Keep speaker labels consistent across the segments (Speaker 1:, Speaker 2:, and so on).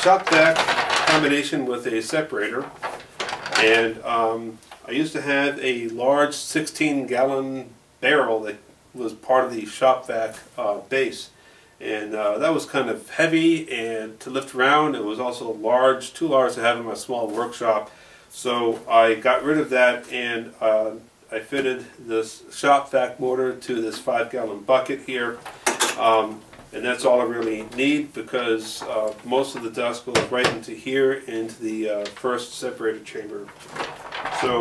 Speaker 1: shop vac combination with a separator, and I used to have a large 16-gallon barrel that was part of the shop vac base, and that was kind of heavy and to lift around. It was also large, too large to have in my small workshop, so I got rid of that, and I fitted this shop vac motor to this 5-gallon bucket here. And that's all I really need, because most of the dust goes right into here, into the first separator chamber. So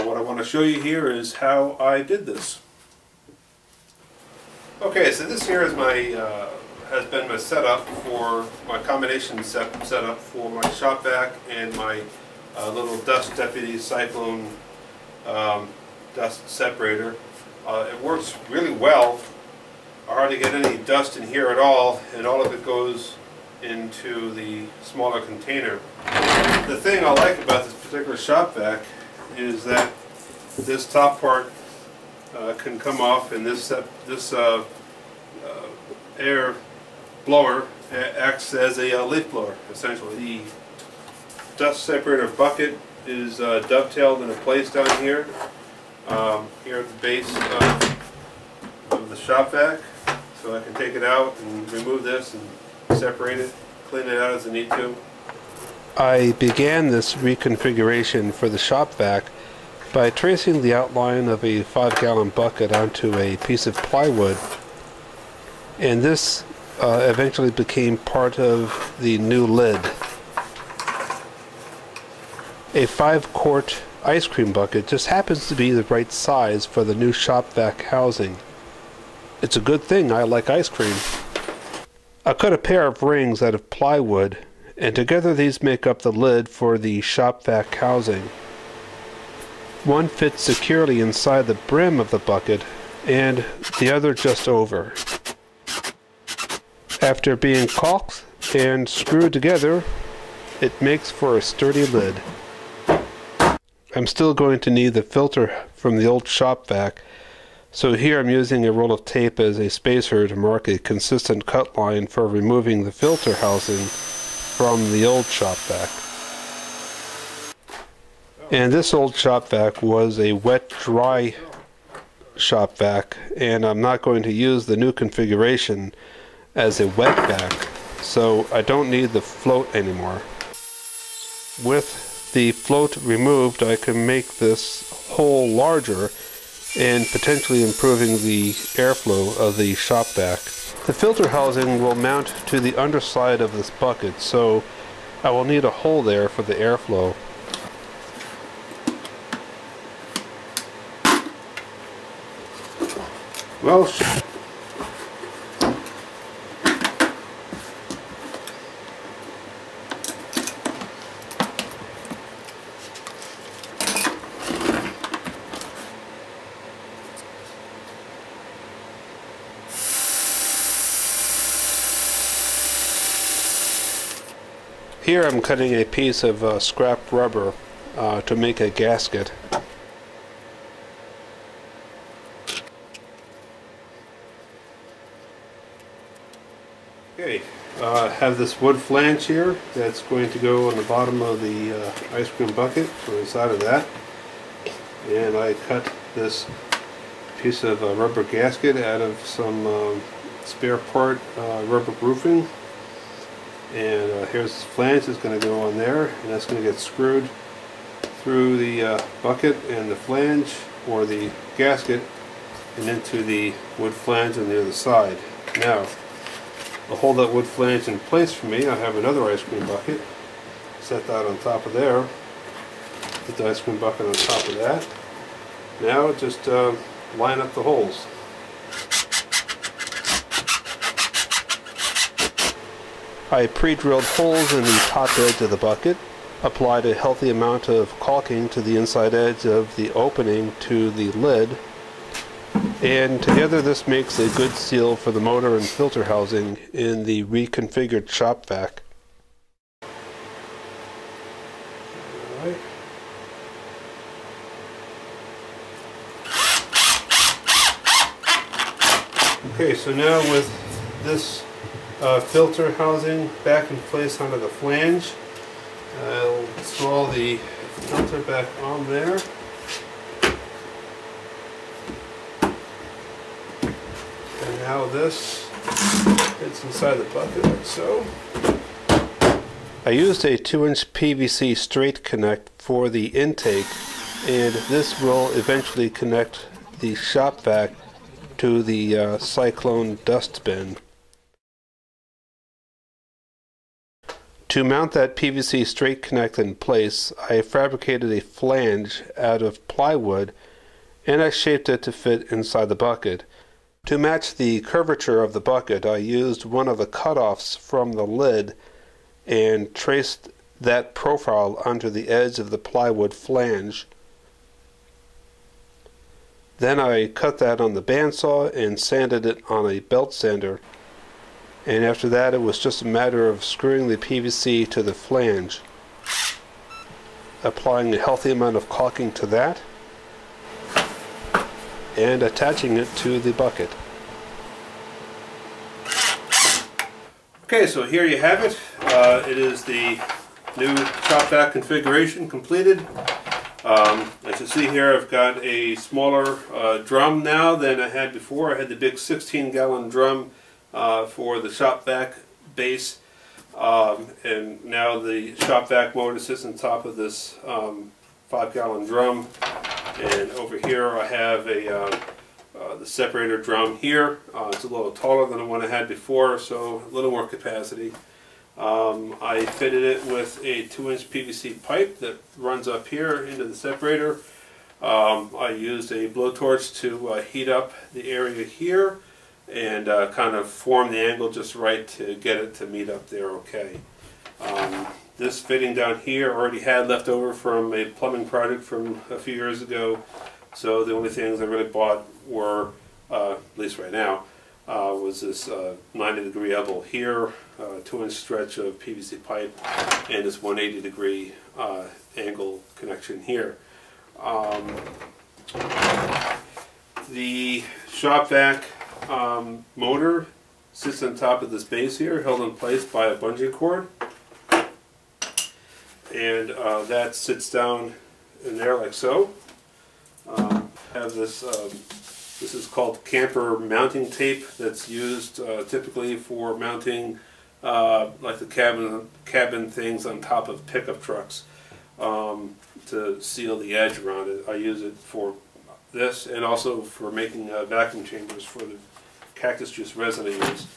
Speaker 1: what I want to show you here is how I did this. Okay, so this here is has been my setup for my combination setup for my shop vac and my little dust deputy cyclone dust separator. It works really well. I hardly get any dust in here at all, and all of it goes into the smaller container. The thing I like about this particular shop vac is that this top part can come off, and this air blower acts as a leaf blower, essentially. The dust separator bucket is dovetailed into place down here, here at the base of the shop vac. So I can take it out and remove this and separate it, clean it out as I need to. I began this reconfiguration for the shop vac by tracing the outline of a 5-gallon bucket onto a piece of plywood, and this eventually became part of the new lid. A 5-quart ice cream bucket just happens to be the right size for the new shop vac housing. It's a good thing I like ice cream. I cut a pair of rings out of plywood, and together these make up the lid for the shop vac housing. One fits securely inside the brim of the bucket, and the other just over. After being caulked and screwed together, it makes for a sturdy lid. I'm still going to need the filter from the old shop vac, so here I'm using a roll of tape as a spacer to mark a consistent cut line for removing the filter housing from the old shop vac. And this old shop vac was a wet-dry shop vac, and I'm not going to use the new configuration as a wet vac, so I don't need the float anymore. With the float removed, I can make this hole larger and potentially improving the airflow of the shop vac. The filter housing will mount to the underside of this bucket, so I will need a hole there for the airflow. Well, here I'm cutting a piece of scrap rubber to make a gasket. Okay, I have this wood flange here that's going to go on the bottom of the ice cream bucket, on the side of that. And I cut this piece of rubber gasket out of some spare part rubber roofing. And here's the flange that's going to go on there, and that's going to get screwed through the bucket and the flange, or the gasket, and into the wood flange on the other side. Now, to hold that wood flange in place for me, I have another ice cream bucket. Set that on top of there. Put the ice cream bucket on top of that. Now just line up the holes. I pre-drilled holes in the top edge of the bucket, applied a healthy amount of caulking to the inside edge of the opening to the lid, and together this makes a good seal for the motor and filter housing in the reconfigured shop vac. Alright. Okay, so now with this filter housing back in place under the flange. I'll install the filter back on there. And now this fits inside the bucket like so. I used a 2-inch PVC straight connect for the intake, and this will eventually connect the shop vac to the cyclone dust bin. To mount that PVC straight connect in place, I fabricated a flange out of plywood and I shaped it to fit inside the bucket. To match the curvature of the bucket, I used one of the cutoffs from the lid and traced that profile onto the edge of the plywood flange. Then I cut that on the bandsaw and sanded it on a belt sander. And after that, it was just a matter of screwing the PVC to the flange, applying a healthy amount of caulking to that, and attaching it to the bucket. Okay, so here you have it. It is the new shop vac configuration completed. As you see here, I've got a smaller drum now than I had before. I had the big 16-gallon drum for the shop vac base, and now the shop vac motor sits on top of this 5-gallon drum. And over here I have the separator drum here. It's a little taller than the one I had before, so a little more capacity. I fitted it with a 2-inch PVC pipe that runs up here into the separator. I used a blowtorch to heat up the area here and kind of form the angle just right to get it to meet up there okay. This fitting down here already had left over from a plumbing project from a few years ago, so the only things I really bought were, at least right now, was this 90-degree elbow here, 2-inch stretch of PVC pipe, and this 180-degree angle connection here. The shop vac motor sits on top of this base here, held in place by a bungee cord, and that sits down in there like so. Have this. This is called camper mounting tape that's used typically for mounting like the cabin things on top of pickup trucks to seal the edge around it. I use it for this and also for making vacuum chambers for the cactus juice resin I use.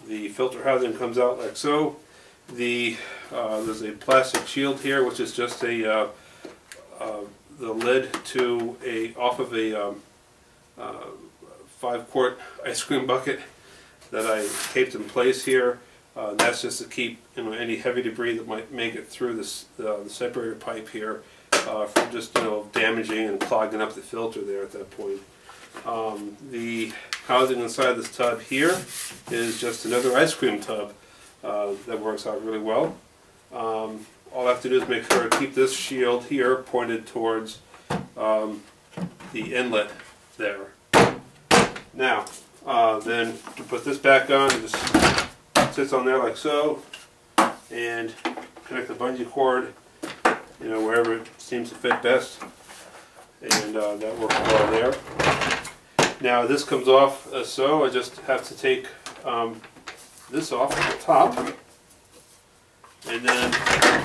Speaker 1: The filter housing comes out like so. There's a plastic shield here, which is just the lid to off of a 5-quart ice cream bucket that I taped in place here. That's just to keep any heavy debris that might make it through the separator pipe here from just damaging and clogging up the filter there at that point. The housing inside this tub here is just another ice cream tub that works out really well. All I have to do is make sure I keep this shield here pointed towards the inlet there. Now, then to put this back on, it just sits on there like so, and connect the bungee cord, wherever it seems to fit best, and that works well there. Now this comes off as so. I just have to take this off at the top, and then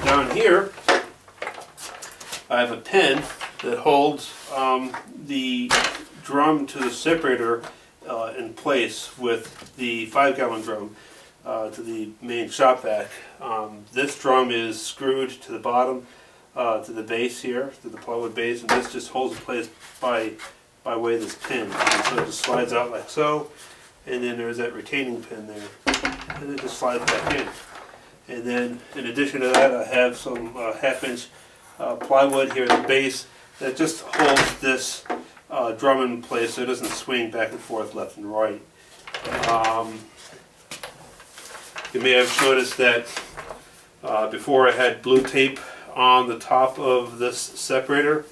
Speaker 1: down here I have a pin that holds the drum to the separator in place with the 5-gallon drum to the main shop vac. This drum is screwed to the bottom to the base here, to the plywood base, and this just holds in place by way of this pin. And so it just slides out like so, and then there's that retaining pin there, and it just slides back in. And then in addition to that, I have some 1/2-inch plywood here at the base that just holds this drum in place so it doesn't swing back and forth left and right. You may have noticed that before I had blue tape on the top of this separator.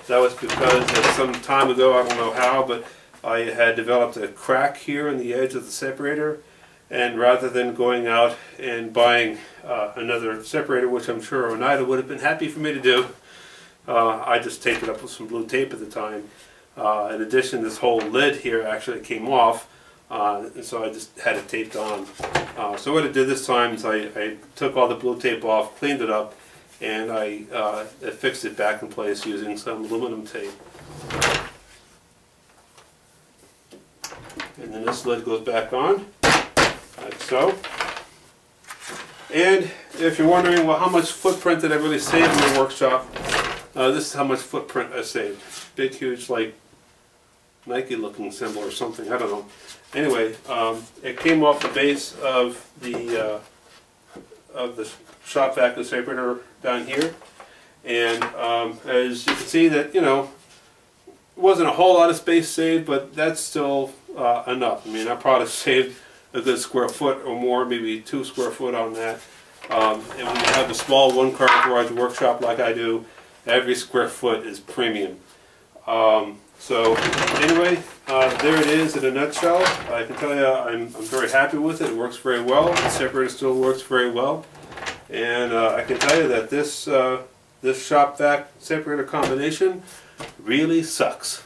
Speaker 1: That was because some time ago, I don't know how, but I had developed a crack here in the edge of the separator, And rather than going out and buying another separator, which I'm sure Oneida would have been happy for me to do, I just taped it up with some blue tape at the time. In addition, this whole lid here actually came off, and so I just had it taped on. So what I did this time is I took all the blue tape off, cleaned it up, and I fixed it back in place using some aluminum tape. And then this lid goes back on, like so. And if you're wondering, well, how much footprint did I really save in the workshop? This is how much footprint I saved. Big, huge, like Nike looking symbol or something, I don't know. Anyway, it came off the base of the shop vac separator down here. And as you can see that, you know, it wasn't a whole lot of space saved, but that's still enough. I mean, I probably saved a good square foot or more, maybe 2 square foot on that. And when you have a small one-car garage workshop like I do, every square foot is premium. So anyway, there it is in a nutshell. I can tell you I'm very happy with it. It works very well. The separator still works very well. And I can tell you that this shop vac separator combination really sucks.